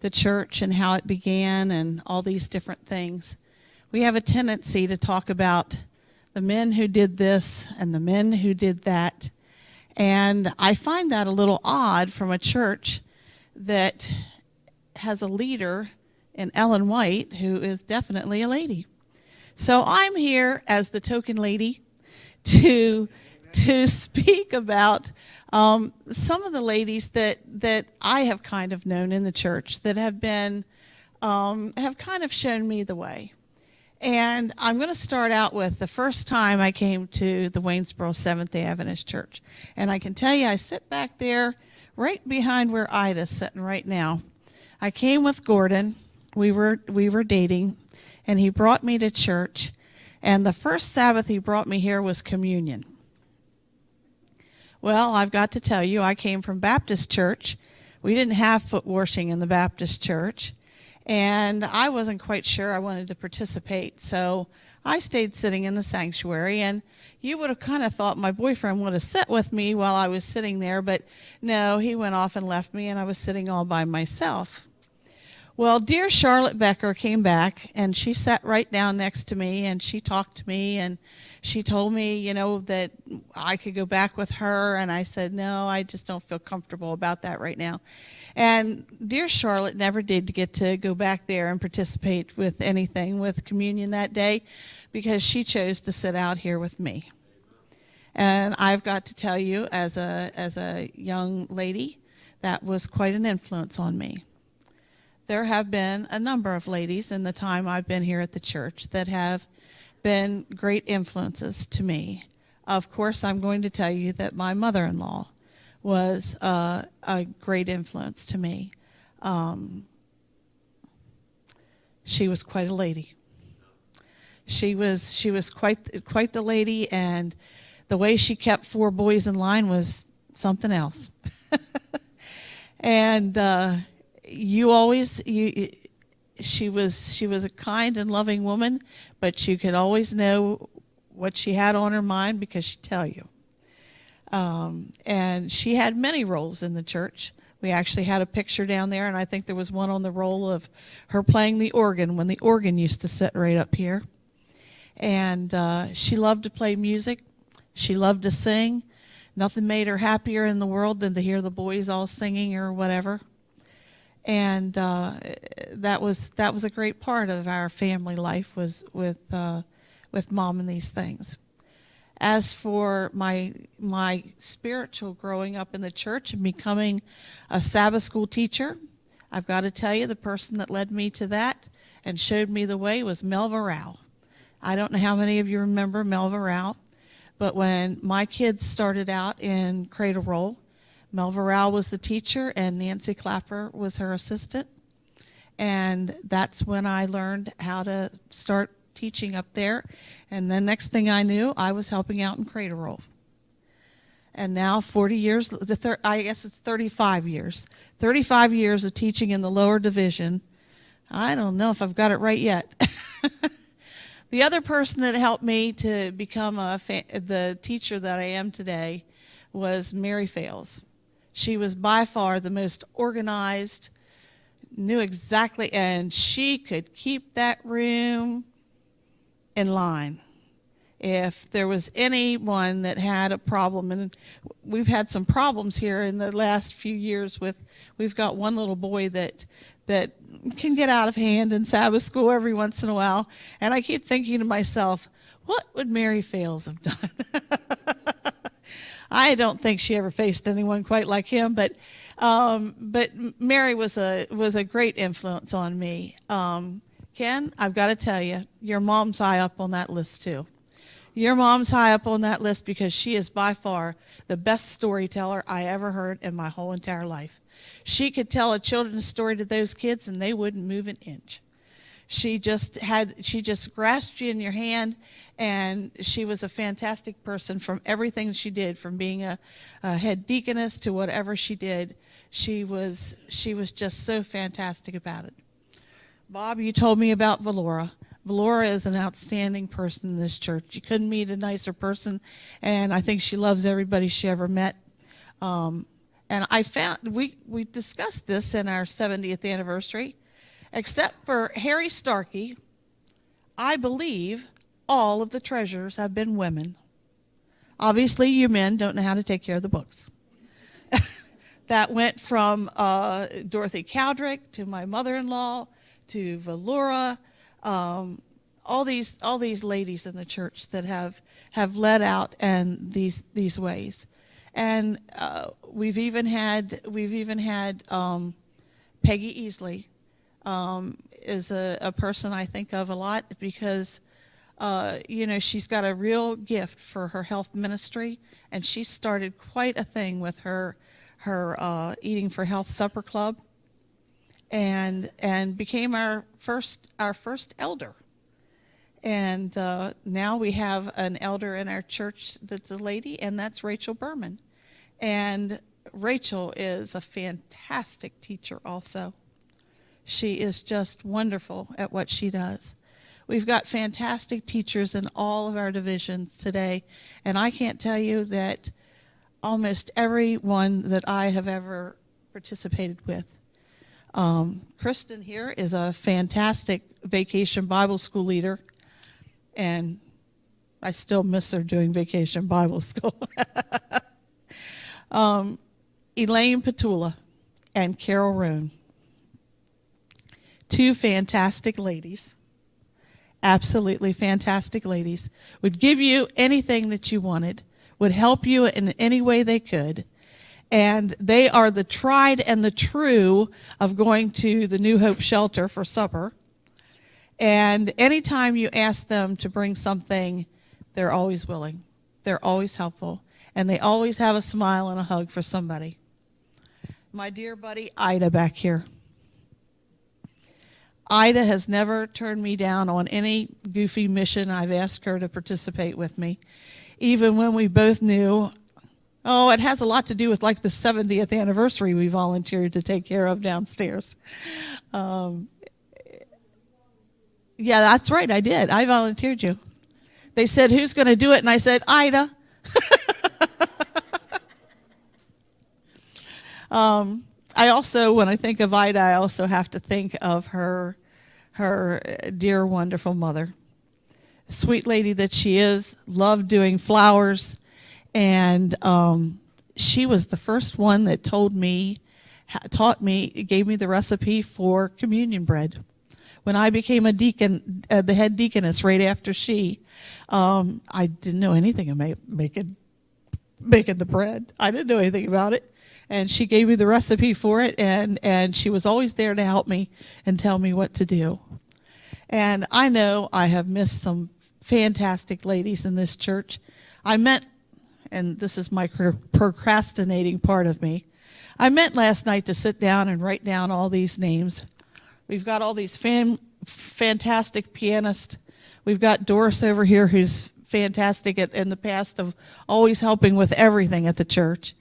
the church and how it began and all these different things, we have a tendency to talk about the men who did this and the men who did that. And I find that a little odd from a church that has a leader in Ellen White who is definitely a lady. So I'm here as the token lady to speak about some of the ladies that I have kind of known in the church that have been have kind of shown me the way. And I'm going to start out with the first time I came to the Waynesboro Seventh-day Adventist Church. And I can tell you, I sit back there right behind where Ida's sitting right now. I came with Gordon. We were dating, and he brought me to church. And the first Sabbath he brought me here was communion. Well, I've got to tell you, I came from Baptist church. We didn't have foot washing in the Baptist church. And I wasn't quite sure I wanted to participate, so I stayed sitting in the sanctuary. And you would have kind of thought my boyfriend would have sat with me while I was sitting there, but no, he went off and left me, and I was sitting all by myself. Well, dear Charlotte Becker came back, and she sat right down next to me, and she talked to me, and she told me, that I could go back with her, and I said, no, I just don't feel comfortable about that right now. And dear Charlotte never did get to go back there and participate with anything with communion that day because she chose to sit out here with me. And I've got to tell you, as a young lady, that was quite an influence on me. There have been a number of ladies in the time I've been here at the church that have been great influences to me. Of course, I'm going to tell you that my mother-in-law was a great influence to me. She was quite a lady. She was quite the lady, and the way she kept 4 boys in line was something else. And she was a kind and loving woman, but you could always know what she had on her mind because she'd tell you. And she had many roles in the church. We actually had a picture down there, and I think there was one on the roll of her playing the organ when the organ used to sit right up here. And she loved to play music. She loved to sing. Nothing made her happier in the world than to hear the boys all singing or whatever. And that was a great part of our family life, was with Mom and these things. As for my spiritual growing up in the church and becoming a Sabbath school teacher, I've got to tell you, the person that led me to that and showed me the way was Melva Rao. I don't know how many of you remember Melva Rao, but when my kids started out in Cradle Roll, Melva Rao was the teacher and Nancy Clapper was her assistant. And that's when I learned how to start teaching up there. And the next thing I knew, I was helping out in Cradle Roll. And now 40 years, I guess it's 35 years. 35 years of teaching in the lower division. I don't know if I've got it right yet. The other person that helped me to become the teacher that I am today was Mary Fales. She was by far the most organized, knew exactly, and she could keep that room in line. If there was anyone that had a problem, and we've had some problems here in the last few years we've got one little boy that can get out of hand in Sabbath school every once in a while, and I keep thinking to myself, what would Mary Fales have done? I don't think she ever faced anyone quite like him, but Mary was a great influence on me. Ken, I've got to tell you, your mom's high up on that list too. Your mom's high up on that list because she is by far the best storyteller I ever heard in my whole entire life. She could tell a children's story to those kids and they wouldn't move an inch. She just grasped you in your hand, and she was a fantastic person from everything she did, from being a head deaconess to whatever she did. She was just so fantastic about it. Bob, you told me about Valora. Valora is an outstanding person in this church. You couldn't meet a nicer person, and I think she loves everybody she ever met. And And I found, we discussed this in our 70th anniversary, except for Harry Starkey, I believe all of the treasurers have been women. Obviously, you men don't know how to take care of the books. That went from Dorothy Cowdrick to my mother-in-law to Valora, all these ladies in the church that have led out in these ways, and we've even had Peggy Easley is a person I think of a lot because she's got a real gift for her health ministry, and she started quite a thing with her Eating for Health Supper Club, and became our first elder. And now we have an elder in our church that's a lady, and that's Rachel Berman. And Rachel is a fantastic teacher also. She is just wonderful at what she does. We've got fantastic teachers in all of our divisions today, and I can't tell you that almost everyone that I have ever participated with. Kristen here is a fantastic vacation Bible school leader, and I still miss her doing vacation Bible school. Elaine Petula and Carol Roan, two fantastic ladies, absolutely fantastic ladies, would give you anything that you wanted, would help you in any way they could. And they are the tried and the true of going to the New Hope Shelter for supper. And anytime you ask them to bring something, they're always willing. They're always helpful. And they always have a smile and a hug for somebody. My dear buddy Ida back here. Ida has never turned me down on any goofy mission I've asked her to participate with me. Even when we both knew, it has a lot to do with like the 70th anniversary we volunteered to take care of downstairs. Yeah, that's right, I did. I volunteered you. They said, who's going to do it? And I said, Ida. I also, when I think of Ida, I also have to think of her dear, wonderful mother. Sweet lady that she is, loved doing flowers, and she was the first one that taught me, gave me the recipe for communion bread. When I became a deacon, the head deaconess right after she, I didn't know anything about making the bread. I didn't know anything about it. And she gave me the recipe for it, and she was always there to help me and tell me what to do. And I know I have missed some fantastic ladies in this church. I meant, and this is my procrastinating part of me, I meant last night to sit down and write down all these names. We've got all these fantastic pianists. We've got Doris over here, who's fantastic in the past of always helping with everything at the church.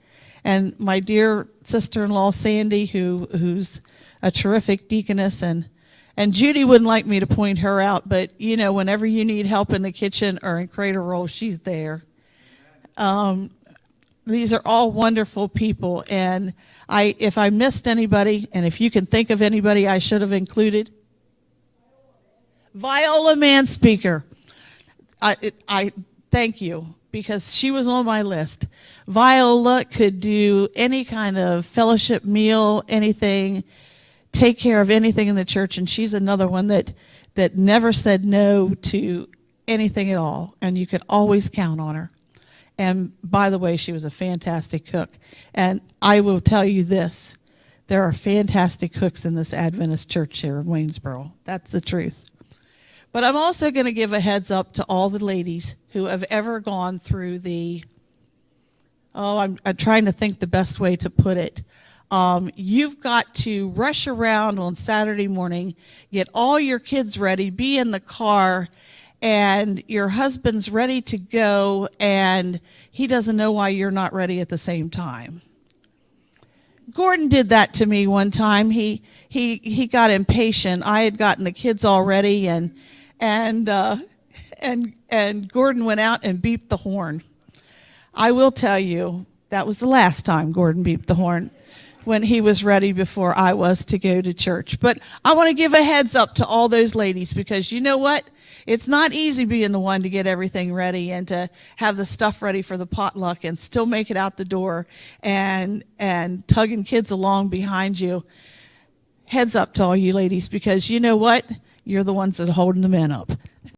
And my dear sister-in-law, Sandy, who's a terrific deaconess. And Judy wouldn't like me to point her out, but, whenever you need help in the kitchen or in cradle roll, she's there. These are all wonderful people. And if I missed anybody, and if you can think of anybody I should have included, Viola Manspeaker. I thank you, because she was on my list. Viola could do any kind of fellowship meal, anything, take care of anything in the church, and she's another one that never said no to anything at all, and you could always count on her. And by the way, she was a fantastic cook. And I will tell you this, there are fantastic cooks in this Adventist church here in Waynesboro. That's the truth. But I'm also going to give a heads up to all the ladies who have ever gone through I'm trying to think the best way to put it. You've got to rush around on Saturday morning, get all your kids ready, be in the car, and your husband's ready to go, and he doesn't know why you're not ready at the same time. Gordon did that to me one time. He got impatient. I had gotten the kids all ready, and Gordon went out and beeped the horn. I will tell you That was the last time Gordon beeped the horn, when he was ready before I was to go to church. But I want to give a heads up to all those ladies, because you know what? It's not easy being the one to get everything ready and to have the stuff ready for the potluck and still make it out the door and tugging kids along behind you. Heads up to all you ladies, because you know what? You're the ones that are holding the men up.